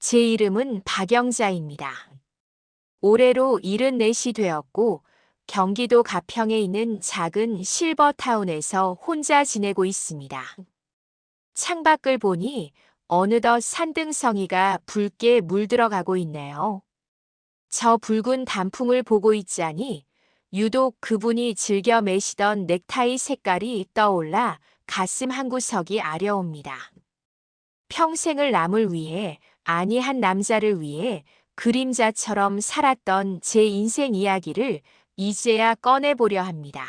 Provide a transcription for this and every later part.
제 이름은 박영자입니다. 올해로 74이 되었고 경기도 가평에 있는 작은 실버타운에서 혼자 지내고 있습니다. 창밖을 보니 어느덧 산등성이가 붉게 물들어가고 있네요. 저 붉은 단풍을 보고 있자니 유독 그분이 즐겨 매시던 넥타이 색깔이 떠올라 가슴 한구석이 아려옵니다. 평생을 남을 위해, 아니 한 남자를 위해 그림자처럼 살았던 제 인생 이야기를 이제야 꺼내보려 합니다.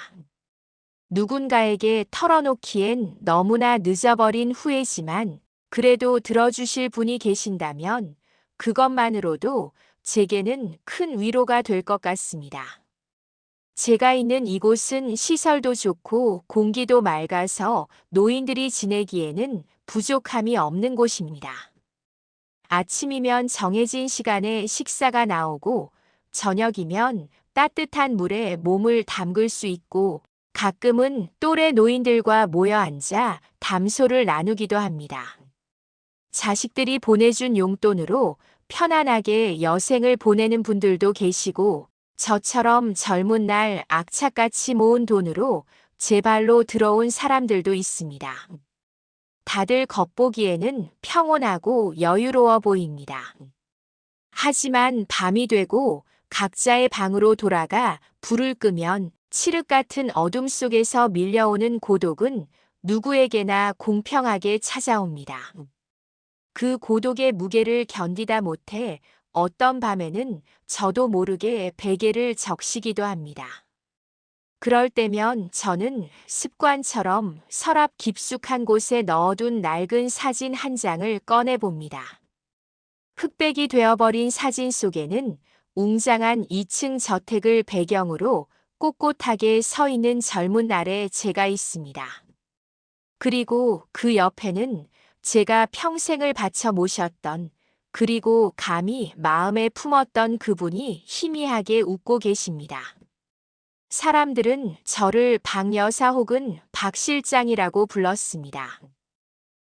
누군가에게 털어놓기엔 너무나 늦어버린 후회지만 그래도 들어주실 분이 계신다면 그것만으로도 제게는 큰 위로가 될 것 같습니다. 제가 있는 이곳은 시설도 좋고 공기도 맑아서 노인들이 지내기에는 부족함이 없는 곳입니다. 아침이면 정해진 시간에 식사가 나오고 저녁이면 따뜻한 물에 몸을 담글 수 있고 가끔은 또래 노인들과 모여 앉아 담소를 나누기도 합니다. 자식들이 보내준 용돈으로 편안하게 여생을 보내는 분들도 계시고 저처럼 젊은 날 악착같이 모은 돈으로 제 발로 들어온 사람들도 있습니다. 다들 겉보기에는 평온하고 여유로워 보입니다. 하지만 밤이 되고 각자의 방으로 돌아가 불을 끄면 칠흑 같은 어둠 속에서 밀려오는 고독은 누구에게나 공평하게 찾아옵니다. 그 고독의 무게를 견디다 못해 어떤 밤에는 저도 모르게 베개를 적시기도 합니다. 그럴 때면 저는 습관처럼 서랍 깊숙한 곳에 넣어둔 낡은 사진 한 장을 꺼내봅니다. 흑백이 되어버린 사진 속에는 웅장한 2층 저택을 배경으로 꼿꼿하게 서 있는 젊은 날의 제가 있습니다. 그리고 그 옆에는 제가 평생을 바쳐 모셨던 그리고 감히 마음에 품었던 그분이 희미하게 웃고 계십니다. 사람들은 저를 박 여사 혹은 박 실장이라고 불렀습니다.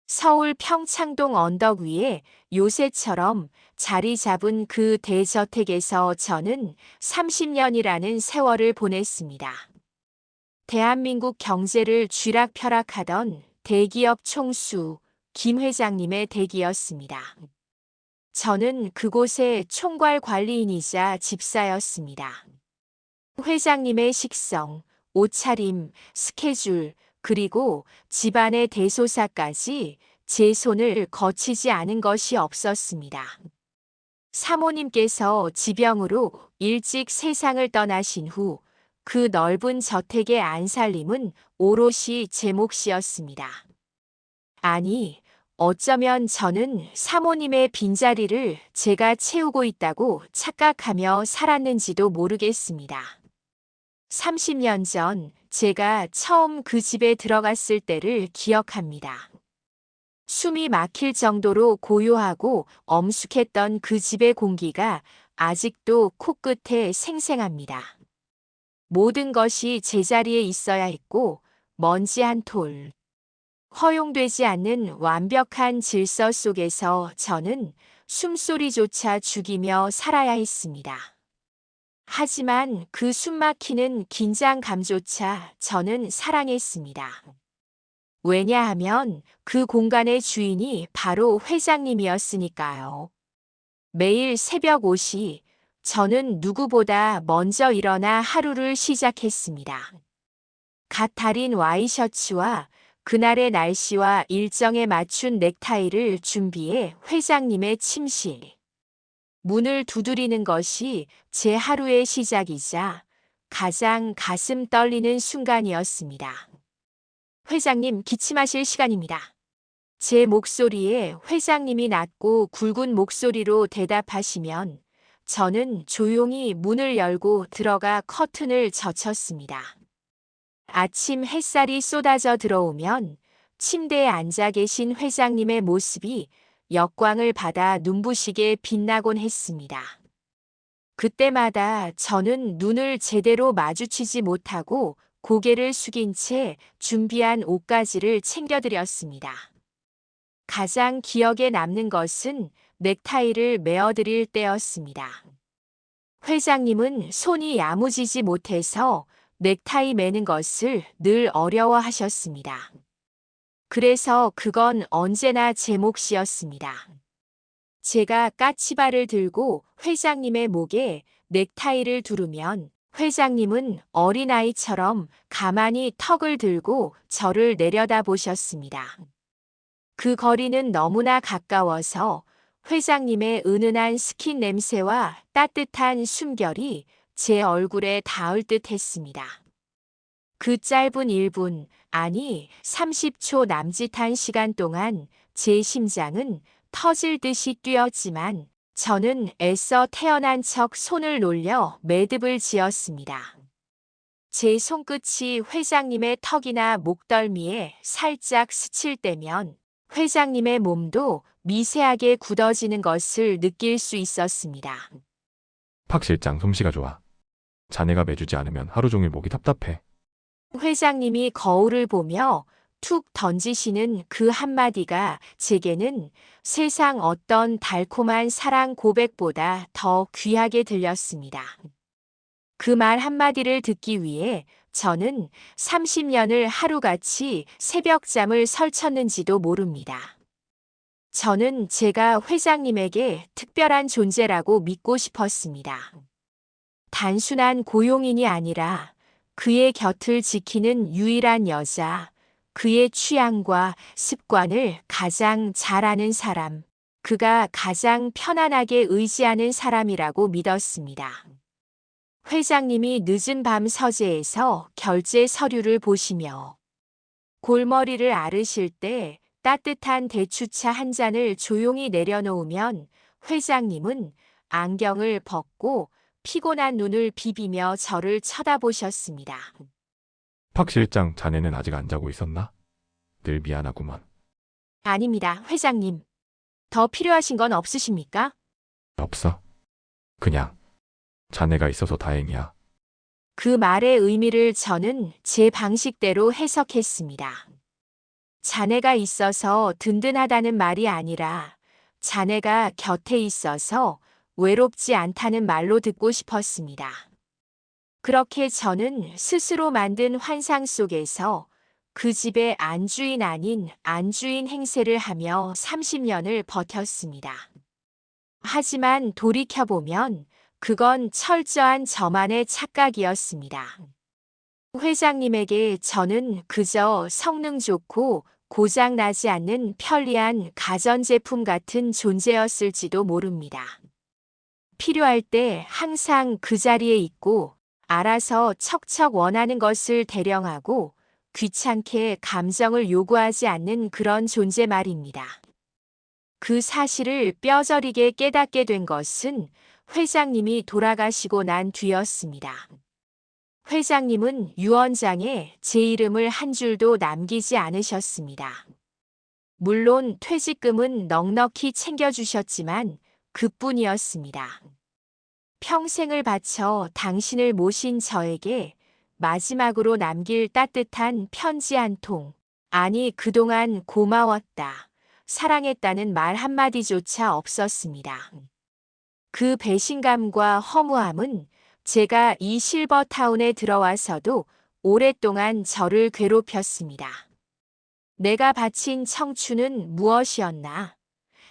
서울 평창동 언덕 위에 요새처럼 자리 잡은 그 대저택에서 저는 30년이라는 세월을 보냈습니다. 대한민국 경제를 쥐락펴락하던 대기업 총수 김 회장님의 댁이었습니다. 저는 그곳의 총괄 관리인이자 집사였습니다. 회장님의 식성, 옷차림, 스케줄, 그리고 집안의 대소사까지 제 손을 거치지 않은 것이 없었습니다. 사모님께서 지병으로 일찍 세상을 떠나신 후 그 넓은 저택의 안살림은 오롯이 제 몫이었습니다. 아니, 어쩌면 저는 사모님의 빈자리를 제가 채우고 있다고 착각하며 살았는지도 모르겠습니다. 30년 전 제가 처음 그 집에 들어갔을 때를 기억합니다. 숨이 막힐 정도로 고요하고 엄숙했던 그 집의 공기가 아직도 코끝에 생생합니다. 모든 것이 제자리에 있어야 했고 먼지 한 톨, 허용되지 않는 완벽한 질서 속에서 저는 숨소리조차 죽이며 살아야 했습니다. 하지만 그 숨막히는 긴장감조차 저는 사랑했습니다. 왜냐하면 그 공간의 주인이 바로 회장님이었으니까요. 매일 새벽 5시 저는 누구보다 먼저 일어나 하루를 시작했습니다. 갓 달인 와이셔츠와 그날의 날씨와 일정에 맞춘 넥타이를 준비해 회장님의 침실. 문을 두드리는 것이 제 하루의 시작이자 가장 가슴 떨리는 순간이었습니다. 회장님, 기침하실 시간입니다. 제 목소리에 회장님이 낮고 굵은 목소리로 대답하시면 저는 조용히 문을 열고 들어가 커튼을 젖혔습니다. 아침 햇살이 쏟아져 들어오면 침대에 앉아 계신 회장님의 모습이 역광을 받아 눈부시게 빛나곤 했습니다. 그때마다 저는 눈을 제대로 마주치지 못하고 고개를 숙인 채 준비한 옷가지를 챙겨드렸습니다. 가장 기억에 남는 것은 넥타이를 메어드릴 때였습니다. 회장님은 손이 야무지지 못해서 넥타이 매는 것을 늘 어려워하셨습니다. 그래서 그건 언제나 제 몫이었습니다. 제가 까치발을 들고 회장님의 목에 넥타이를 두르면 회장님은 어린아이처럼 가만히 턱을 들고 저를 내려다보셨습니다. 그 거리는 너무나 가까워서 회장님의 은은한 스킨 냄새와 따뜻한 숨결이 제 얼굴에 닿을 듯 했습니다. 그 짧은 1분, 아니 30초 남짓한 시간 동안 제 심장은 터질 듯이 뛰었지만 저는 애써 태어난 척 손을 놀려 매듭을 지었습니다. 제 손끝이 회장님의 턱이나 목덜미에 살짝 스칠 때면 회장님의 몸도 미세하게 굳어지는 것을 느낄 수 있었습니다. 박 실장 솜씨가 좋아. 자네가 매주지 않으면 하루 종일 목이 답답해. 회장님이 거울을 보며 툭 던지시는 그 한마디가 제게는 세상 어떤 달콤한 사랑 고백보다 더 귀하게 들렸습니다. 그 말 한마디를 듣기 위해 저는 30년을 하루같이 새벽잠을 설쳤는지도 모릅니다. 저는 제가 회장님에게 특별한 존재라고 믿고 싶었습니다. 단순한 고용인이 아니라 그의 곁을 지키는 유일한 여자, 그의 취향과 습관을 가장 잘 아는 사람, 그가 가장 편안하게 의지하는 사람이라고 믿었습니다. 회장님이 늦은 밤 서재에서 결제 서류를 보시며 골머리를 앓으실 때 따뜻한 대추차 한 잔을 조용히 내려놓으면 회장님은 안경을 벗고 피곤한 눈을 비비며 저를 쳐다보셨습니다. 박 실장 자네는 아직 안 자고 있었나? 늘 미안하구만. 아닙니다, 회장님. 더 필요하신 건 없으십니까? 없어. 그냥 자네가 있어서 다행이야. 그 말의 의미를 저는 제 방식대로 해석했습니다. 자네가 있어서 든든하다는 말이 아니라 자네가 곁에 있어서 외롭지 않다는 말로 듣고 싶었습니다. 그렇게 저는 스스로 만든 환상 속에서 그 집의 안주인 아닌 안주인 행세를 하며 30년을 버텼습니다. 하지만 돌이켜보면 그건 철저한 저만의 착각이었습니다. 회장님에게 저는 그저 성능 좋고 고장나지 않는 편리한 가전제품 같은 존재였을지도 모릅니다. 필요할 때 항상 그 자리에 있고 알아서 척척 원하는 것을 대령하고 귀찮게 감정을 요구하지 않는 그런 존재 말입니다. 그 사실을 뼈저리게 깨닫게 된 것은 회장님이 돌아가시고 난 뒤였습니다. 회장님은 유언장에 제 이름을 한 줄도 남기지 않으셨습니다. 물론 퇴직금은 넉넉히 챙겨주셨지만 그뿐이었습니다. 평생을 바쳐 당신을 모신 저에게 마지막으로 남길 따뜻한 편지 한 통, 아니 그동안 고마웠다, 사랑했다는 말 한마디조차 없었습니다. 그 배신감과 허무함은 제가 이 실버타운에 들어와서도 오랫동안 저를 괴롭혔습니다. 내가 바친 청춘은 무엇이었나?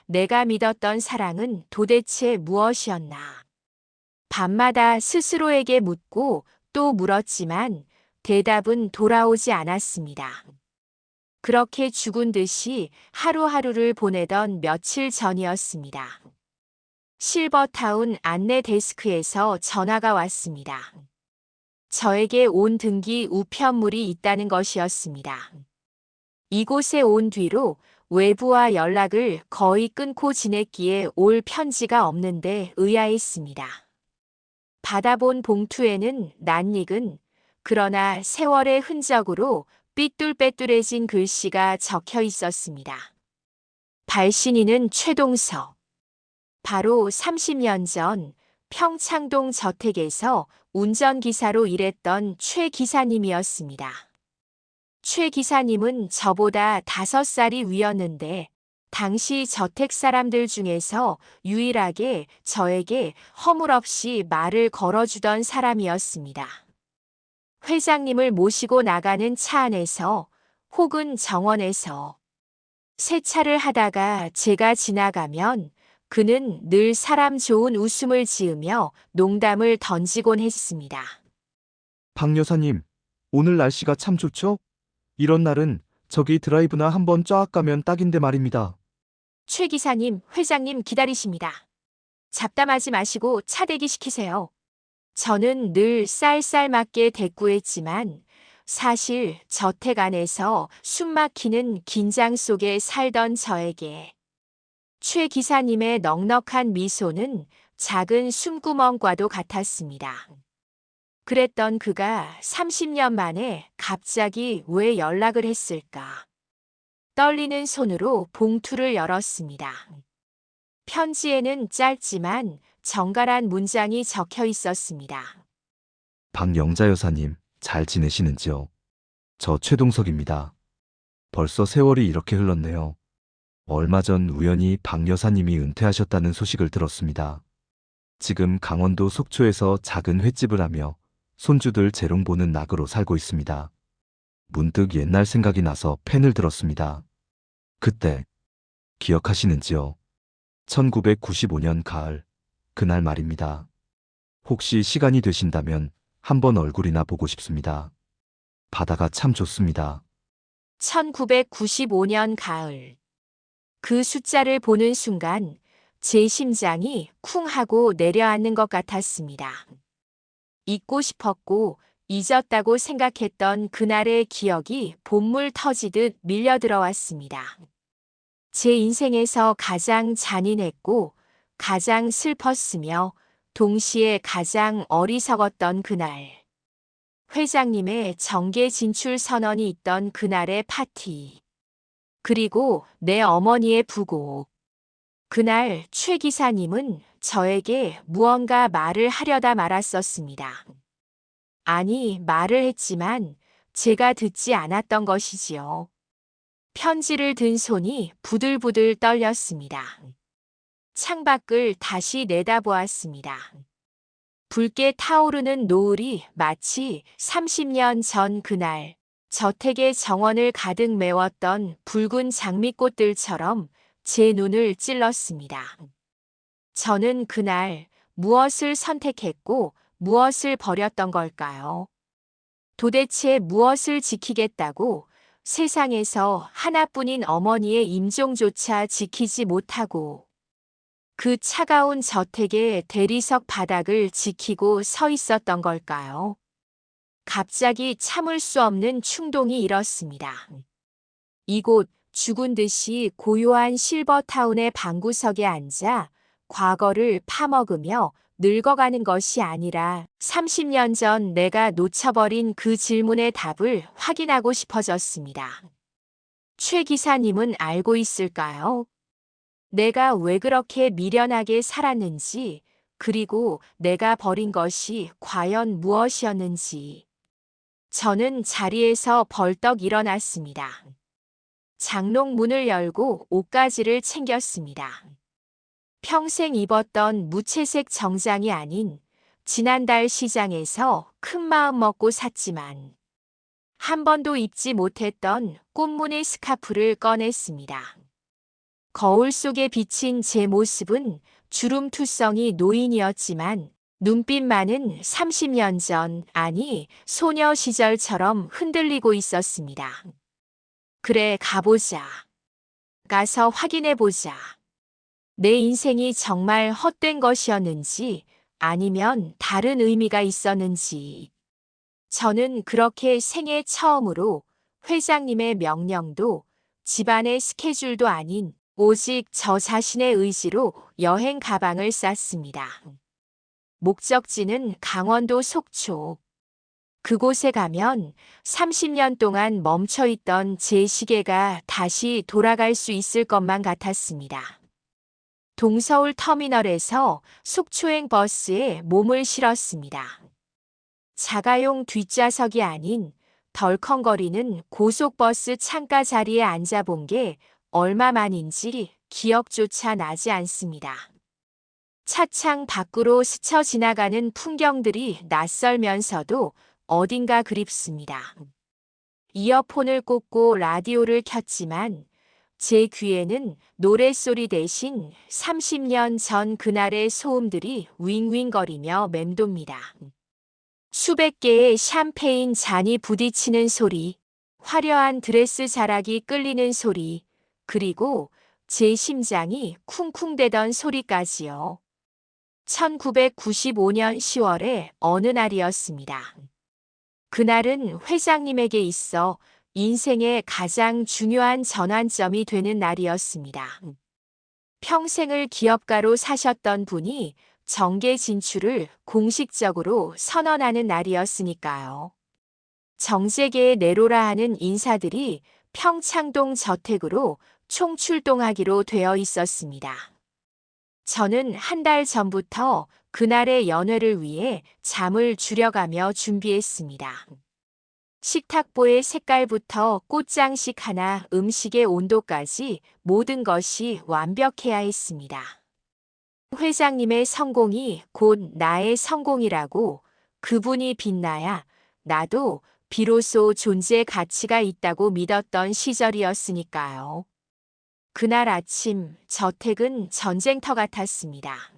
내가 믿었던 사랑은 도대체 무엇이었나? 밤마다 스스로에게 묻고 또 물었지만 대답은 돌아오지 않았습니다. 그렇게 죽은 듯이 하루하루를 보내던 며칠 전이었습니다. 실버타운 안내 데스크에서 전화가 왔습니다. 저에게 온 등기 우편물이 있다는 것이었습니다. 이곳에 온 뒤로 외부와 연락을 거의 끊고 지냈기에 올 편지가 없는데 의아했습니다. 받아본 봉투에는 낯익은 그러나 세월의 흔적으로 삐뚤빼뚤해진 글씨가 적혀 있었습니다. 발신인은 최동석. 바로 30년 전 평창동 저택에서 운전기사로 일했던 최 기사님이었습니다. 최 기사님은 저보다 5살이 위였는데 당시 저택 사람들 중에서 유일하게 저에게 허물없이 말을 걸어주던 사람이었습니다. 회장님을 모시고 나가는 차 안에서 혹은 정원에서 세차를 하다가 제가 지나가면 그는 늘 사람 좋은 웃음을 지으며 농담을 던지곤 했습니다. 박 여사님, 오늘 날씨가 참 좋죠? 이런 날은 저기 드라이브나 한번 쫙 가면 딱인데 말입니다. 최 기사님, 회장님 기다리십니다. 잡담하지 마시고 차 대기시키세요. 저는 늘 쌀쌀맞게 대꾸했지만 사실 저택 안에서 숨막히는 긴장 속에 살던 저에게 최 기사님의 넉넉한 미소는 작은 숨구멍과도 같았습니다. 그랬던 그가 30년 만에 갑자기 왜 연락을 했을까? 떨리는 손으로 봉투를 열었습니다. 편지에는 짧지만 정갈한 문장이 적혀 있었습니다. 박영자 여사님, 잘 지내시는지요? 저 최동석입니다. 벌써 세월이 이렇게 흘렀네요. 얼마 전 우연히 박 여사님이 은퇴하셨다는 소식을 들었습니다. 지금 강원도 속초에서 작은 횟집을 하며 손주들 재롱 보는 낙으로 살고 있습니다. 문득 옛날 생각이 나서 펜을 들었습니다. 그때 기억하시는지요? 1995년 가을, 그날 말입니다. 혹시 시간이 되신다면 한번 얼굴이나 보고 싶습니다. 바다가 참 좋습니다. 1995년 가을. 그 숫자를 보는 순간 제 심장이 쿵 하고 내려앉는 것 같았습니다. 잊고 싶었고 잊었다고 생각했던 그날의 기억이 본물 터지듯 밀려 들어왔습니다. 제 인생에서 가장 잔인했고 가장 슬펐으며 동시에 가장 어리석었던 그날. 회장님의 정계 진출 선언이 있던 그날의 파티. 그리고 내 어머니의 부고. 그날 최 기사님은 저에게 무언가 말을 하려다 말았었습니다. 아니, 말을 했지만 제가 듣지 않았던 것이지요. 편지를 든 손이 부들부들 떨렸습니다. 창밖을 다시 내다보았습니다. 붉게 타오르는 노을이 마치 30년 전 그날 저택의 정원을 가득 메웠던 붉은 장미꽃들처럼 제 눈을 찔렀습니다. 저는 그날 무엇을 선택했고 무엇을 버렸던 걸까요? 도대체 무엇을 지키겠다고 세상에서 하나뿐인 어머니의 임종조차 지키지 못하고 그 차가운 저택의 대리석 바닥을 지키고 서 있었던 걸까요? 갑자기 참을 수 없는 충동이 일었습니다. 이곳 죽은 듯이 고요한 실버타운의 방구석에 앉아 과거를 파먹으며 늙어가는 것이 아니라 30년 전 내가 놓쳐버린 그 질문의 답을 확인하고 싶어졌습니다. 최 기사님은 알고 있을까요? 내가 왜 그렇게 미련하게 살았는지, 그리고 내가 버린 것이 과연 무엇이었는지. 저는 자리에서 벌떡 일어났습니다. 장롱 문을 열고 옷가지를 챙겼습니다. 평생 입었던 무채색 정장이 아닌 지난달 시장에서 큰 마음 먹고 샀지만 한 번도 입지 못했던 꽃무늬 스카프를 꺼냈습니다. 거울 속에 비친 제 모습은 주름투성이 노인이었지만 눈빛만은 30년 전, 아니 소녀 시절처럼 흔들리고 있었습니다. 그래, 가보자. 가서 확인해보자. 내 인생이 정말 헛된 것이었는지 아니면 다른 의미가 있었는지. 저는 그렇게 생애 처음으로 회장님의 명령도 집안의 스케줄도 아닌 오직 저 자신의 의지로 여행 가방을 쌌습니다. 목적지는 강원도 속초. 그곳에 가면 30년 동안 멈춰있던 제 시계가 다시 돌아갈 수 있을 것만 같았습니다. 동서울 터미널에서 속초행 버스에 몸을 실었습니다. 자가용 뒷좌석이 아닌 덜컹거리는 고속버스 창가 자리에 앉아본 게 얼마 만인지 기억조차 나지 않습니다. 차창 밖으로 스쳐 지나가는 풍경들이 낯설면서도 어딘가 그립습니다. 이어폰을 꽂고 라디오를 켰지만 제 귀에는 노랫소리 대신 30년 전 그날의 소음들이 윙윙거리며 맴돕니다. 수백 개의 샴페인 잔이 부딪히는 소리, 화려한 드레스 자락이 끌리는 소리, 그리고 제 심장이 쿵쿵대던 소리까지요. 1995년 10월의 어느 날이었습니다. 그날은 회장님에게 있어 인생의 가장 중요한 전환점이 되는 날이었습니다. 평생을 기업가로 사셨던 분이 정계 진출을 공식적으로 선언하는 날이었으니까요. 정재계의 내로라 하는 인사들이 평창동 저택으로 총출동하기로 되어 있었습니다. 저는 한 달 전부터 그날의 연회를 위해 잠을 줄여가며 준비했습니다. 식탁보의 색깔부터 꽃장식 하나, 음식의 온도까지 모든 것이 완벽해야 했습니다. 회장님의 성공이 곧 나의 성공이라고, 그분이 빛나야 나도 비로소 존재 가치가 있다고 믿었던 시절이었으니까요. 그날 아침 저택은 전쟁터 같았습니다.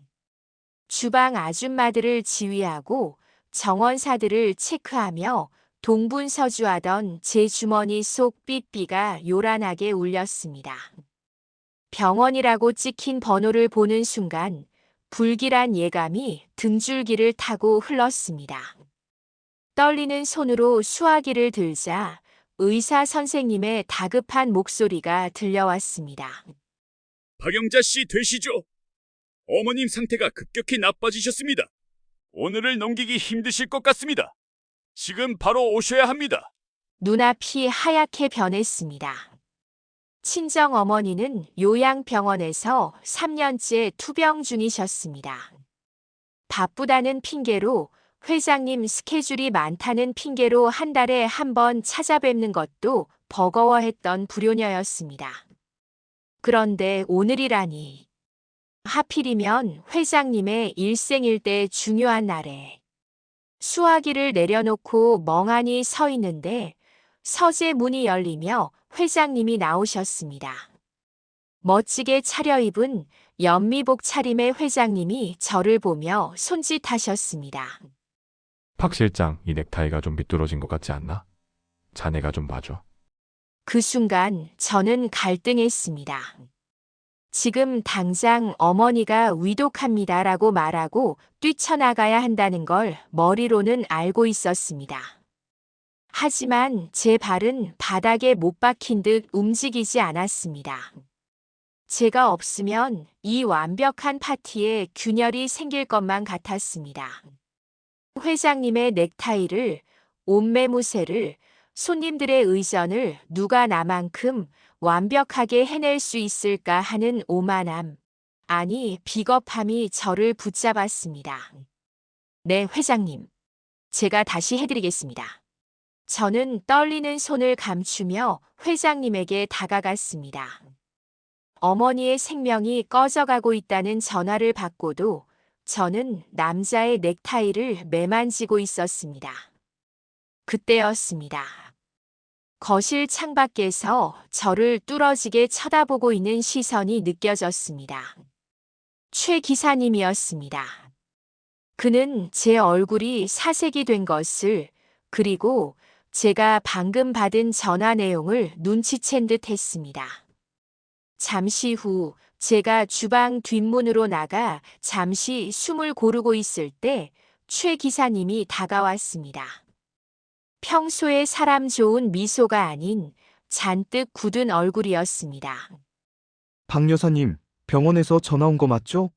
주방 아줌마들을 지휘하고 정원사들을 체크하며 동분서주하던 제 주머니 속 삐삐가 요란하게 울렸습니다. 병원이라고 찍힌 번호를 보는 순간 불길한 예감이 등줄기를 타고 흘렀습니다. 떨리는 손으로 수화기를 들자 의사 선생님의 다급한 목소리가 들려왔습니다. 박영자 씨 되시죠? 어머님 상태가 급격히 나빠지셨습니다. 오늘을 넘기기 힘드실 것 같습니다. 지금 바로 오셔야 합니다. 눈앞이 하얗게 변했습니다. 친정 어머니는 요양병원에서 3년째 투병 중이셨습니다. 바쁘다는 핑계로, 회장님 스케줄이 많다는 핑계로 한 달에 한 번 찾아뵙는 것도 버거워했던 불효녀였습니다. 그런데 오늘이라니. 하필이면 회장님의 일생일대 중요한 날에 수화기를 내려놓고 멍하니 서 있는데 서재 문이 열리며 회장님이 나오셨습니다. 멋지게 차려입은 연미복 차림의 회장님이 저를 보며 손짓하셨습니다. 박 실장, 이 넥타이가 좀 미뚤어진 것 같지 않나? 자네가 좀 봐줘. 그 순간 저는 갈등했습니다. 지금 당장 어머니가 위독합니다라고 말하고 뛰쳐나가야 한다는 걸 머리로는 알고 있었습니다. 하지만 제 발은 바닥에 못 박힌 듯 움직이지 않았습니다. 제가 없으면 이 완벽한 파티에 균열이 생길 것만 같았습니다. 회장님의 넥타이를, 옷매무새를, 손님들의 의전을 누가 나만큼 완벽하게 해낼 수 있을까 하는 오만함, 아니 비겁함이 저를 붙잡았습니다. 네, 회장님. 제가 다시 해드리겠습니다. 저는 떨리는 손을 감추며 회장님에게 다가갔습니다. 어머니의 생명이 꺼져가고 있다는 전화를 받고도 저는 남자의 넥타이를 매만지고 있었습니다. 그때였습니다. 거실 창밖에서 저를 뚫어지게 쳐다보고 있는 시선이 느껴졌습니다. 최 기사님이었습니다. 그는 제 얼굴이 사색이 된 것을, 그리고 제가 방금 받은 전화 내용을 눈치챈 듯 했습니다. 잠시 후 제가 주방 뒷문으로 나가 잠시 숨을 고르고 있을 때 최 기사님이 다가왔습니다. 평소에 사람 좋은 미소가 아닌 잔뜩 굳은 얼굴이었습니다. 박 여사님, 병원에서 전화 온 거 맞죠?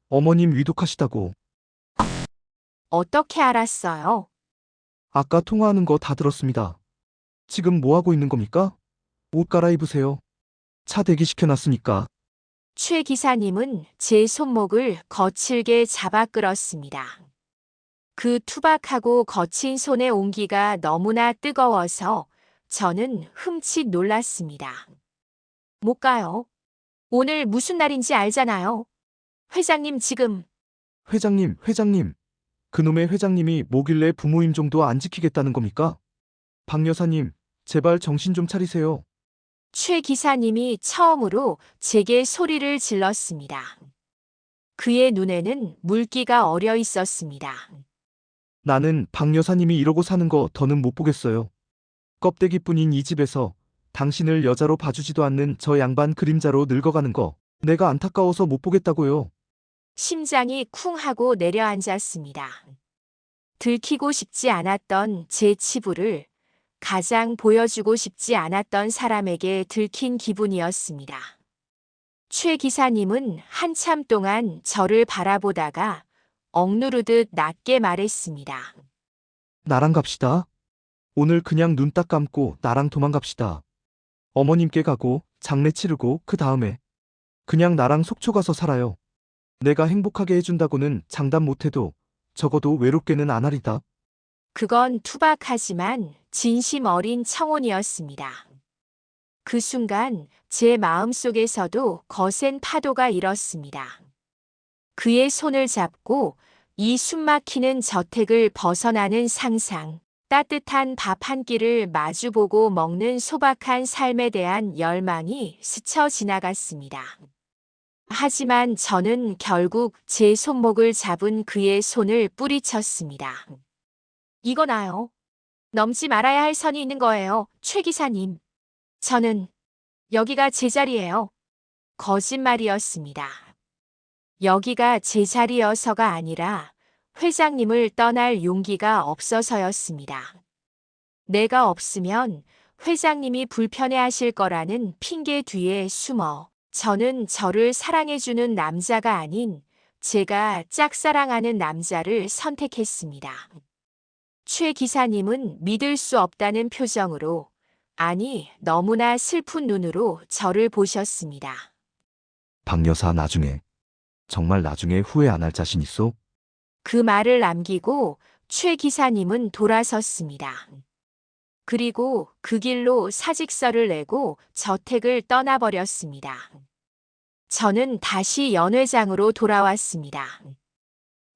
어머님 위독하시다고. 어떻게 알았어요? 아까 통화하는 거 다 들었습니다. 지금 뭐 하고 있는 겁니까? 옷 갈아입으세요. 차 대기시켜놨으니까. 최 기사님은 제 손목을 거칠게 잡아 끌었습니다. 그 투박하고 거친 손의 온기가 너무나 뜨거워서 저는 흠칫 놀랐습니다. 못 가요. 오늘 무슨 날인지 알잖아요. 회장님 지금 회장님. 그놈의 회장님이 뭐길래 부모임 정도 안 지키겠다는 겁니까? 박 여사님, 제발 정신 좀 차리세요. 최 기사님이 처음으로 제게 소리를 질렀습니다. 그의 눈에는 물기가 어려 있었습니다. 나는 박 여사님이 이러고 사는 거 더는 못 보겠어요. 껍데기뿐인 이 집에서 당신을 여자로 봐주지도 않는 저 양반 그림자로 늙어가는 거 내가 안타까워서 못 보겠다고요. 심장이 쿵 하고 내려앉았습니다. 들키고 싶지 않았던 제 치부를 가장 보여주고 싶지 않았던 사람에게 들킨 기분이었습니다. 최 기사님은 한참 동안 저를 바라보다가 억누르듯 낮게 말했습니다. 나랑 갑시다. 오늘 그냥 눈 딱 감고 나랑 도망갑시다. 어머님께 가고 장례 치르고 그 다음에 그냥 나랑 속초 가서 살아요. 내가 행복하게 해준다고는 장담 못해도 적어도 외롭게는 안 하리다. 그건 투박하지만 진심 어린 청혼이었습니다. 그 순간 제 마음속에서도 거센 파도가 일었습니다. 그의 손을 잡고 이 숨막히는 저택을 벗어나는 상상, 따뜻한 밥 한 끼를 마주보고 먹는 소박한 삶에 대한 열망이 스쳐 지나갔습니다. 하지만 저는 결국 제 손목을 잡은 그의 손을 뿌리쳤습니다. 이거나요. 넘지 말아야 할 선이 있는 거예요, 최 기사님. 저는 여기가 제 자리예요. 거짓말이었습니다. 여기가 제 자리여서가 아니라 회장님을 떠날 용기가 없어서였습니다. 내가 없으면 회장님이 불편해하실 거라는 핑계 뒤에 숨어 저는 저를 사랑해주는 남자가 아닌 제가 짝사랑하는 남자를 선택했습니다. 최 기사님은 믿을 수 없다는 표정으로, 아니 너무나 슬픈 눈으로 저를 보셨습니다. 박 여사 정말 나중에 후회 안 할 자신 있어? 그 말을 남기고 최 기사님은 돌아섰습니다. 그리고 그 길로 사직서를 내고 저택을 떠나버렸습니다. 저는 다시 연회장으로 돌아왔습니다.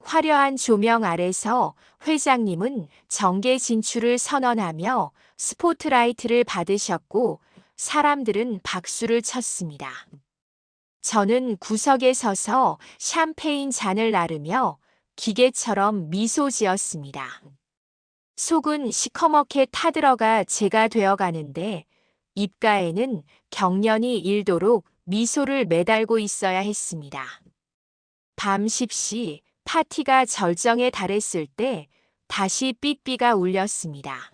화려한 조명 아래서 회장님은 정계 진출을 선언하며 스포트라이트를 받으셨고 사람들은 박수를 쳤습니다. 저는 구석에 서서 샴페인 잔을 나르며 기계처럼 미소 지었습니다. 속은 시커멓게 타들어가 제가 되어가는데 입가에는 경련이 일도록 미소를 매달고 있어야 했습니다. 밤 10시 파티가 절정에 달했을 때 다시 삐삐가 울렸습니다.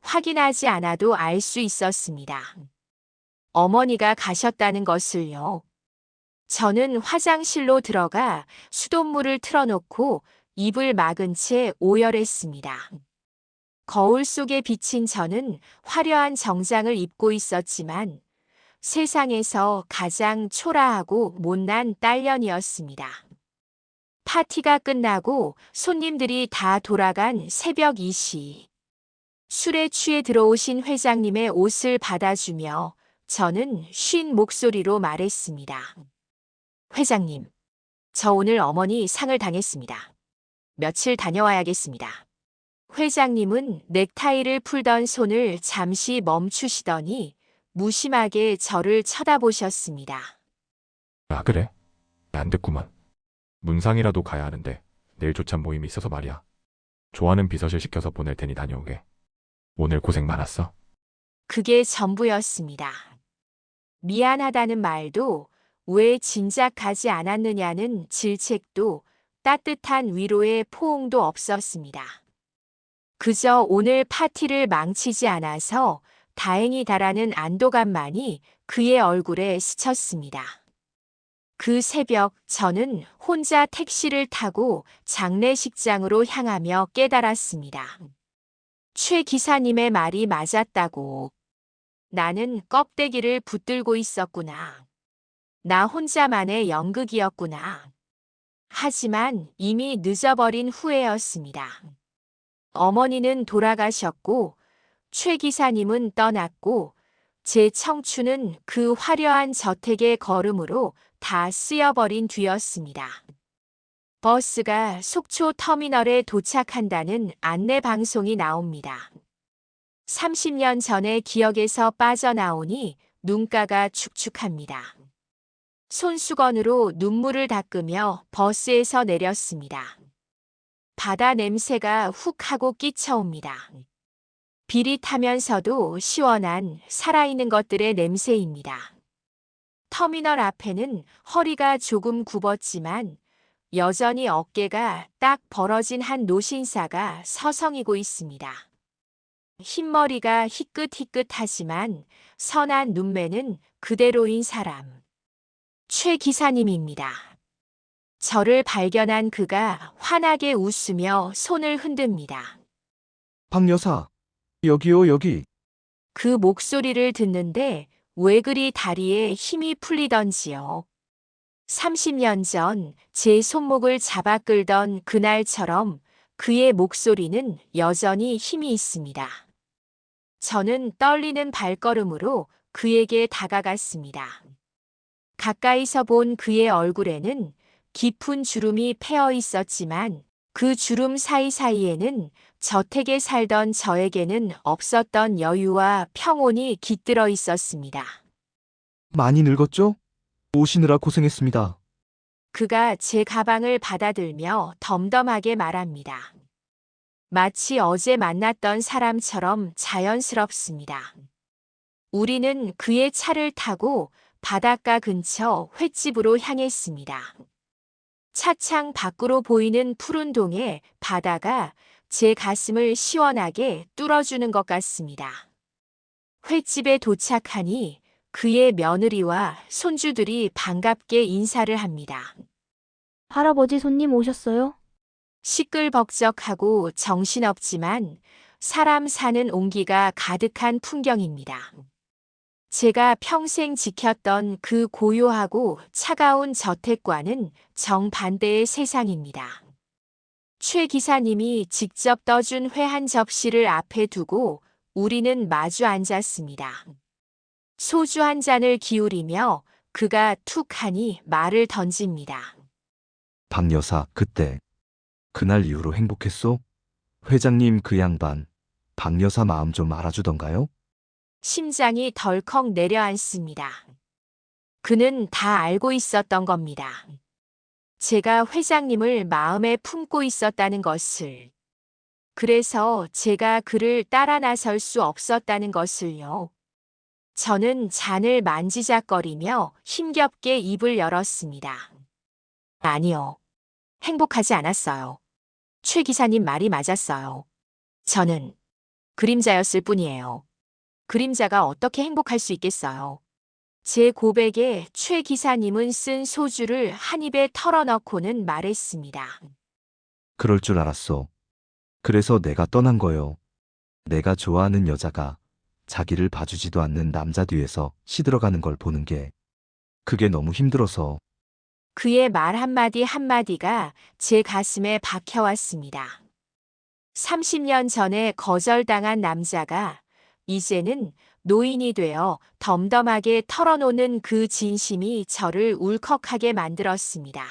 확인하지 않아도 알 수 있었습니다. 어머니가 가셨다는 것을요. 저는 화장실로 들어가 수돗물을 틀어놓고 입을 막은 채 오열했습니다. 거울 속에 비친 저는 화려한 정장을 입고 있었지만 세상에서 가장 초라하고 못난 딸년이었습니다. 파티가 끝나고 손님들이 다 돌아간 새벽 2시. 술에 취해 들어오신 회장님의 옷을 받아주며 저는 쉰 목소리로 말했습니다. 회장님, 저 오늘 어머니 상을 당했습니다. 며칠 다녀와야겠습니다. 회장님은 넥타이를 풀던 손을 잠시 멈추시더니 무심하게 저를 쳐다보셨습니다. 아, 그래? 안 됐구만. 문상이라도 가야 하는데 내일 조찬 모임이 있어서 말이야. 좋아하는 비서실 시켜서 보낼 테니 다녀오게. 오늘 고생 많았어. 그게 전부였습니다. 미안하다는 말도, 왜 진작 가지 않았느냐는 질책도, 따뜻한 위로의 포옹도 없었습니다. 그저 오늘 파티를 망치지 않아서 다행이다라는 안도감만이 그의 얼굴에 스쳤습니다. 그 새벽 저는 혼자 택시를 타고 장례식장으로 향하며 깨달았습니다. 최 기사님의 말이 맞았다고. 나는 껍데기를 붙들고 있었구나. 나 혼자만의 연극이었구나. 하지만 이미 늦어버린 후회였습니다. 어머니는 돌아가셨고 최 기사님은 떠났고 제 청춘은 그 화려한 저택의 걸음으로 다 쓰여버린 뒤였습니다. 버스가 속초 터미널에 도착한다는 안내 방송이 나옵니다. 30년 전의 기억에서 빠져나오니 눈가가 축축합니다. 손수건으로 눈물을 닦으며 버스에서 내렸습니다. 바다 냄새가 훅 하고 끼쳐옵니다. 비릿하면서도 시원한 살아있는 것들의 냄새입니다. 터미널 앞에는 허리가 조금 굽었지만 여전히 어깨가 딱 벌어진 한 노신사가 서성이고 있습니다. 흰머리가 희끗희끗하지만 선한 눈매는 그대로인 사람. 최 기사님입니다. 저를 발견한 그가 환하게 웃으며 손을 흔듭니다. 박 여사, 여기요, 여기. 그 목소리를 듣는데 왜 그리 다리에 힘이 풀리던지요. 30년 전 제 손목을 잡아 끌던 그날처럼 그의 목소리는 여전히 힘이 있습니다. 저는 떨리는 발걸음으로 그에게 다가갔습니다. 가까이서 본 그의 얼굴에는 깊은 주름이 패어 있었지만 그 주름 사이사이에는 저택에 살던 저에게는 없었던 여유와 평온이 깃들어 있었습니다. 많이 늙었죠? 오시느라 고생했습니다. 그가 제 가방을 받아들며 덤덤하게 말합니다. 마치 어제 만났던 사람처럼 자연스럽습니다. 우리는 그의 차를 타고 바닷가 근처 횟집으로 향했습니다. 차창 밖으로 보이는 푸른 동의 바다가 제 가슴을 시원하게 뚫어주는 것 같습니다. 횟집에 도착하니 그의 며느리와 손주들이 반갑게 인사를 합니다. 할아버지 손님 오셨어요? 시끌벅적하고 정신없지만 사람 사는 온기가 가득한 풍경입니다. 제가 평생 지켰던 그 고요하고 차가운 저택과는 정반대의 세상입니다. 최 기사님이 직접 떠준 회 한 접시를 앞에 두고 우리는 마주 앉았습니다. 소주 한 잔을 기울이며 그가 툭 하니 말을 던집니다. 박 여사, 그날 이후로 행복했소? 회장님 그 양반, 박 여사 마음 좀 알아주던가요? 심장이 덜컥 내려앉습니다. 그는 다 알고 있었던 겁니다. 제가 회장님을 마음에 품고 있었다는 것을. 그래서 제가 그를 따라 나설 수 없었다는 것을요. 저는 잔을 만지작거리며 힘겹게 입을 열었습니다. 아니요. 행복하지 않았어요. 최 기사님 말이 맞았어요. 저는 그림자였을 뿐이에요. 그림자가 어떻게 행복할 수 있겠어요. 제 고백에 최 기사님은 쓴 소주를 한 입에 털어넣고는 말했습니다. 그럴 줄 알았어. 그래서 내가 떠난 거요. 내가 좋아하는 여자가 자기를 봐주지도 않는 남자 뒤에서 시들어가는 걸 보는 게 그게 너무 힘들어서. 그의 말 한마디 한마디가 제 가슴에 박혀왔습니다. 30년 전에 거절당한 남자가 이제는 노인이 되어 덤덤하게 털어놓는 그 진심이 저를 울컥하게 만들었습니다.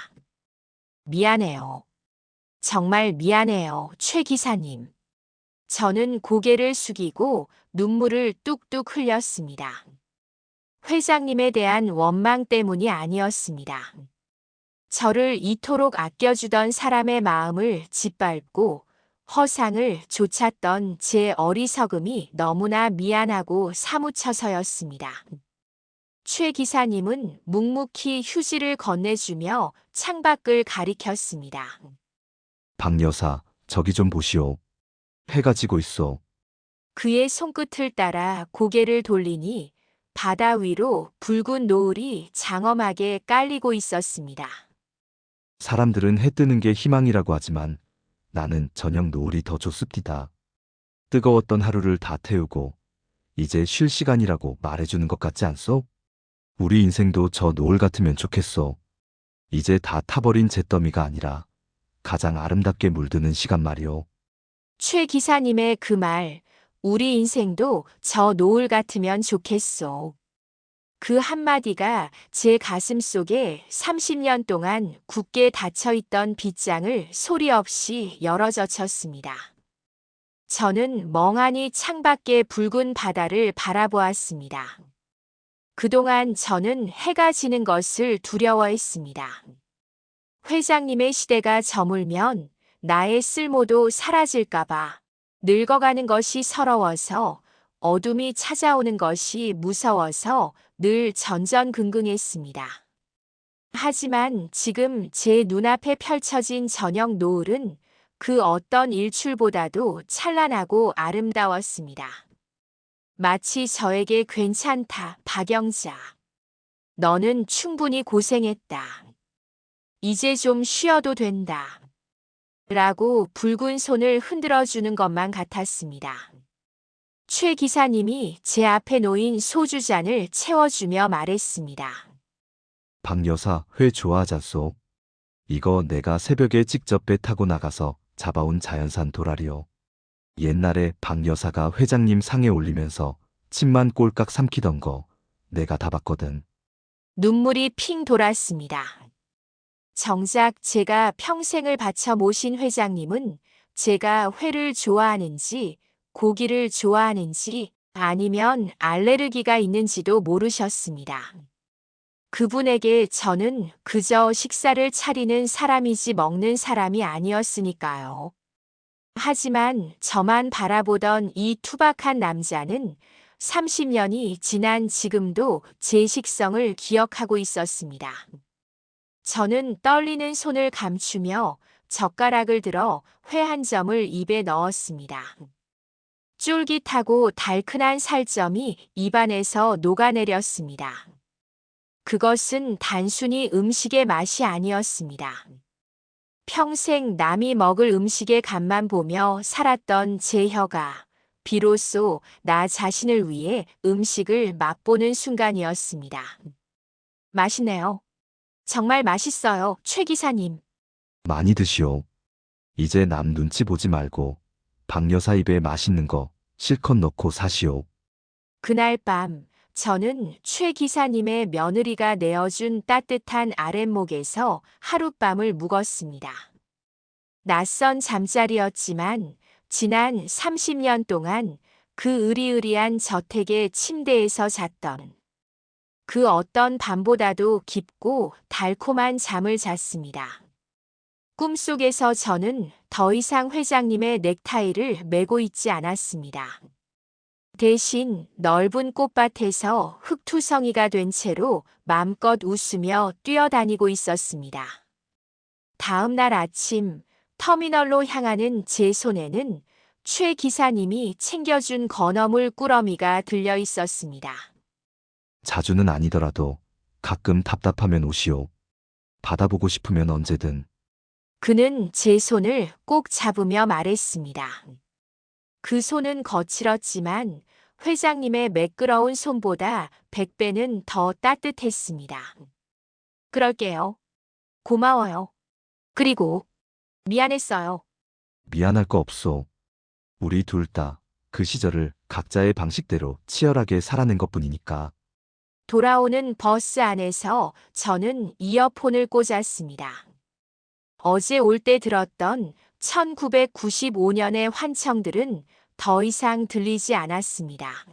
미안해요. 정말 미안해요, 최 기사님. 저는 고개를 숙이고 눈물을 뚝뚝 흘렸습니다. 회장님에 대한 원망 때문이 아니었습니다. 저를 이토록 아껴주던 사람의 마음을 짓밟고 허상을 좇았던 제 어리석음이 너무나 미안하고 사무쳐서였습니다. 최 기사님은 묵묵히 휴지를 건네주며 창밖을 가리켰습니다. 박 여사, 저기 좀 보시오. 해가 지고 있어. 그의 손끝을 따라 고개를 돌리니 바다 위로 붉은 노을이 장엄하게 깔리고 있었습니다. 사람들은 해 뜨는 게 희망이라고 하지만 나는 저녁 노을이 더 좋습니다. 뜨거웠던 하루를 다 태우고 이제 쉴 시간이라고 말해주는 것 같지 않소? 우리 인생도 저 노을 같으면 좋겠소. 이제 다 타버린 잿더미가 아니라 가장 아름답게 물드는 시간 말이오. 최 기사님의 그 말, 우리 인생도 저 노을 같으면 좋겠소. 그 한마디가 제 가슴 속에 30년 동안 굳게 닫혀있던 빗장을 소리 없이 열어젖혔습니다. 저는 멍하니 창밖의 붉은 바다를 바라보았습니다. 그동안 저는 해가 지는 것을 두려워했습니다. 회장님의 시대가 저물면 나의 쓸모도 사라질까봐, 늙어가는 것이 서러워서, 어둠이 찾아오는 것이 무서워서 늘 전전긍긍했습니다. 하지만 지금 제 눈앞에 펼쳐진 저녁 노을은 그 어떤 일출보다도 찬란하고 아름다웠습니다. 마치 저에게 괜찮다, 박영자. 너는 충분히 고생했다. 이제 좀 쉬어도 된다. 라고 붉은 손을 흔들어 주는 것만 같았습니다. 최 기사님이 제 앞에 놓인 소주잔을 채워주며 말했습니다. 박 여사, 회 좋아하잖소. 이거 내가 새벽에 직접 배 타고 나가서 잡아온 자연산 도라리요. 옛날에 박 여사가 회장님 상에 올리면서 침만 꼴깍 삼키던 거 내가 다 봤거든. 눈물이 핑 돌았습니다. 정작 제가 평생을 바쳐 모신 회장님은 제가 회를 좋아하는지, 고기를 좋아하는지, 아니면 알레르기가 있는지도 모르셨습니다. 그분에게 저는 그저 식사를 차리는 사람이지 먹는 사람이 아니었으니까요. 하지만 저만 바라보던 이 투박한 남자는 30년이 지난 지금도 제 식성을 기억하고 있었습니다. 저는 떨리는 손을 감추며 젓가락을 들어 회 한 점을 입에 넣었습니다. 쫄깃하고 달큰한 살점이 입안에서 녹아내렸습니다. 그것은 단순히 음식의 맛이 아니었습니다. 평생 남이 먹을 음식의 간만 보며 살았던 제 혀가 비로소 나 자신을 위해 음식을 맛보는 순간이었습니다. 맛있네요. 정말 맛있어요, 최 기사님. 많이 드시오. 이제 남 눈치 보지 말고 박 여사 입에 맛있는 거 실컷 넣고 사시오. 그날 밤 저는 최 기사님의 며느리가 내어준 따뜻한 아랫목에서 하룻밤을 묵었습니다. 낯선 잠자리였지만 지난 30년 동안 그 으리으리한 저택의 침대에서 잤던 그 어떤 밤보다도 깊고 달콤한 잠을 잤습니다. 꿈속에서 저는 더 이상 회장님의 넥타이를 메고 있지 않았습니다. 대신 넓은 꽃밭에서 흙투성이가 된 채로 맘껏 웃으며 뛰어다니고 있었습니다. 다음 날 아침 터미널로 향하는 제 손에는 최 기사님이 챙겨준 건어물 꾸러미가 들려 있었습니다. 자주는 아니더라도 가끔 답답하면 오시오. 받아보고 싶으면 언제든. 그는 제 손을 꼭 잡으며 말했습니다. 그 손은 거칠었지만 회장님의 매끄러운 손보다 100배는 더 따뜻했습니다. 그럴게요. 고마워요. 그리고 미안했어요. 미안할 거 없소. 우리 둘 다 그 시절을 각자의 방식대로 치열하게 살아낸 것뿐이니까. 돌아오는 버스 안에서 저는 이어폰을 꽂았습니다. 어제 올 때 들었던 1995년의 환청들은 더 이상 들리지 않았습니다.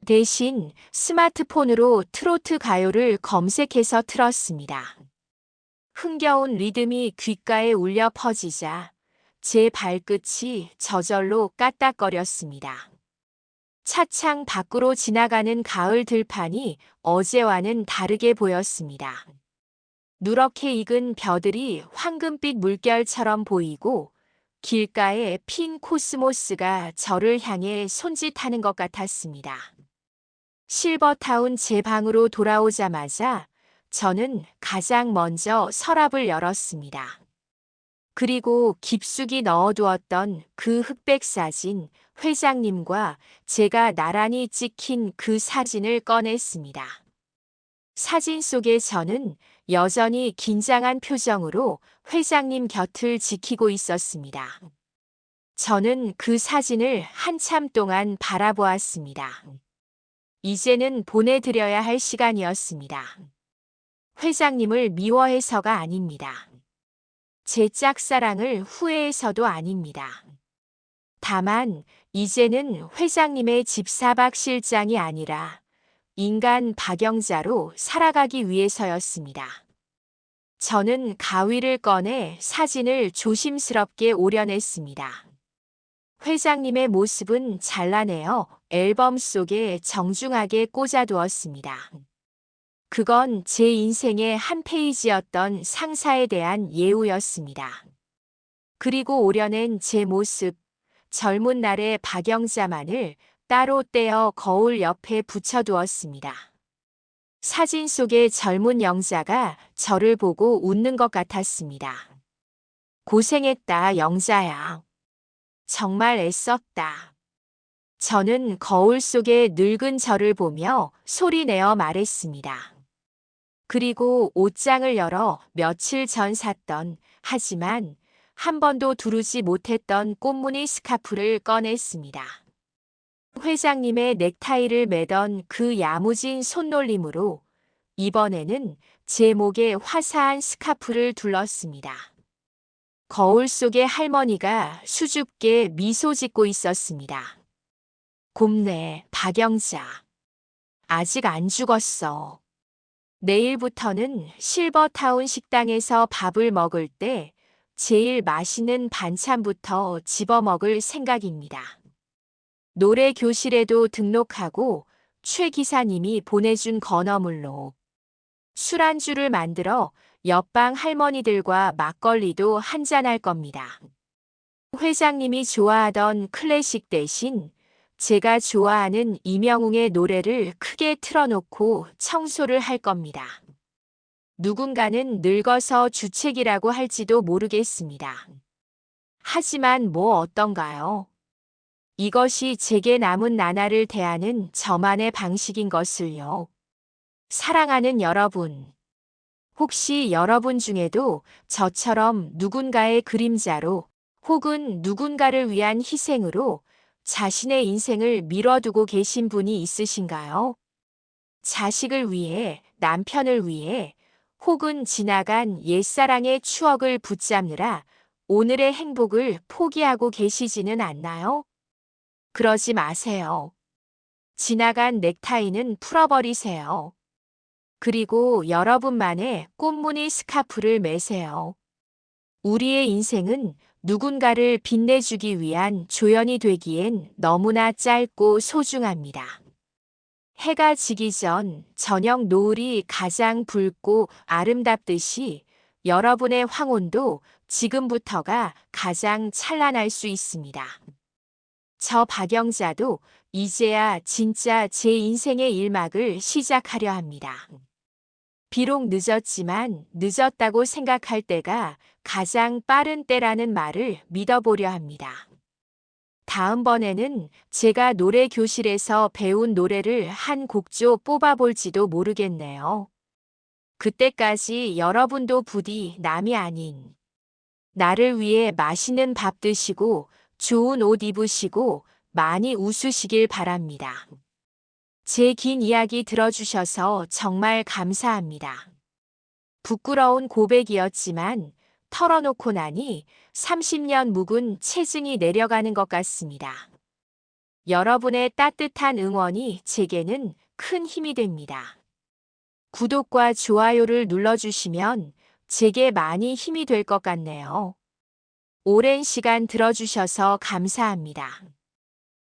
대신 스마트폰으로 트로트 가요를 검색해서 틀었습니다. 흥겨운 리듬이 귓가에 울려 퍼지자 제 발끝이 저절로 까딱거렸습니다. 차창 밖으로 지나가는 가을 들판이 어제와는 다르게 보였습니다. 누렇게 익은 벼들이 황금빛 물결처럼 보이고 길가에 핀 코스모스가 저를 향해 손짓하는 것 같았습니다. 실버타운 제 방으로 돌아오자마자 저는 가장 먼저 서랍을 열었습니다. 그리고 깊숙이 넣어두었던 그 흑백 사진, 회장님과 제가 나란히 찍힌 그 사진을 꺼냈습니다. 사진 속의 저는 여전히 긴장한 표정으로 회장님 곁을 지키고 있었습니다. 저는 그 사진을 한참 동안 바라보았습니다. 이제는 보내드려야 할 시간이었습니다. 회장님을 미워해서가 아닙니다. 제 짝사랑을 후회해서도 아닙니다. 다만 이제는 회장님의 집사박 실장이 아니라 인간 박영자로 살아가기 위해서였습니다. 저는 가위를 꺼내 사진을 조심스럽게 오려냈습니다. 회장님의 모습은 잘라내어 앨범 속에 정중하게 꽂아두었습니다. 그건 제 인생의 한 페이지였던 상사에 대한 예우였습니다. 그리고 오려낸 제 모습, 젊은 날의 박영자만을 따로 떼어 거울 옆에 붙여두었습니다. 사진 속의 젊은 영자가 저를 보고 웃는 것 같았습니다. 고생했다, 영자야. 정말 애썼다. 저는 거울 속의 늙은 저를 보며 소리내어 말했습니다. 그리고 옷장을 열어 며칠 전 샀던, 하지만 한 번도 두르지 못했던 꽃무늬 스카프를 꺼냈습니다. 회장님의 넥타이를 매던 그 야무진 손놀림으로 이번에는 제 목에 화사한 스카프를 둘렀습니다. 거울 속의 할머니가 수줍게 미소 짓고 있었습니다. 곱네, 박영자. 아직 안 죽었어. 내일부터는 실버타운 식당에서 밥을 먹을 때 제일 맛있는 반찬부터 집어먹을 생각입니다. 노래 교실에도 등록하고 최 기사님이 보내준 건어물로 술안주를 만들어 옆방 할머니들과 막걸리도 한잔할 겁니다. 회장님이 좋아하던 클래식 대신 제가 좋아하는 이명웅의 노래를 크게 틀어놓고 청소를 할 겁니다. 누군가는 늙어서 주책이라고 할지도 모르겠습니다. 하지만 뭐 어떤가요? 이것이 제게 남은 나날을 대하는 저만의 방식인 것을요. 사랑하는 여러분, 혹시 여러분 중에도 저처럼 누군가의 그림자로 혹은 누군가를 위한 희생으로 자신의 인생을 미뤄두고 계신 분이 있으신가요? 자식을 위해, 남편을 위해, 혹은 지나간 옛사랑의 추억을 붙잡느라 오늘의 행복을 포기하고 계시지는 않나요? 그러지 마세요. 지나간 넥타이는 풀어버리세요. 그리고 여러분만의 꽃무늬 스카프를 매세요. 우리의 인생은 누군가를 빛내주기 위한 조연이 되기엔 너무나 짧고 소중합니다. 해가 지기 전 저녁 노을이 가장 붉고 아름답듯이 여러분의 황혼도 지금부터가 가장 찬란할 수 있습니다. 저 박영자도 이제야 진짜 제 인생의 일막을 시작하려 합니다. 비록 늦었지만 늦었다고 생각할 때가 가장 빠른 때라는 말을 믿어보려 합니다. 다음번에는 제가 노래 교실에서 배운 노래를 한 곡조 뽑아볼지도 모르겠네요. 그때까지 여러분도 부디 남이 아닌 나를 위해 맛있는 밥 드시고 좋은 옷 입으시고 많이 웃으시길 바랍니다. 제 긴 이야기 들어주셔서 정말 감사합니다. 부끄러운 고백이었지만 털어놓고 나니 30년 묵은 체증이 내려가는 것 같습니다. 여러분의 따뜻한 응원이 제게는 큰 힘이 됩니다. 구독과 좋아요를 눌러주시면 제게 많이 힘이 될 것 같네요. 오랜 시간 들어주셔서 감사합니다.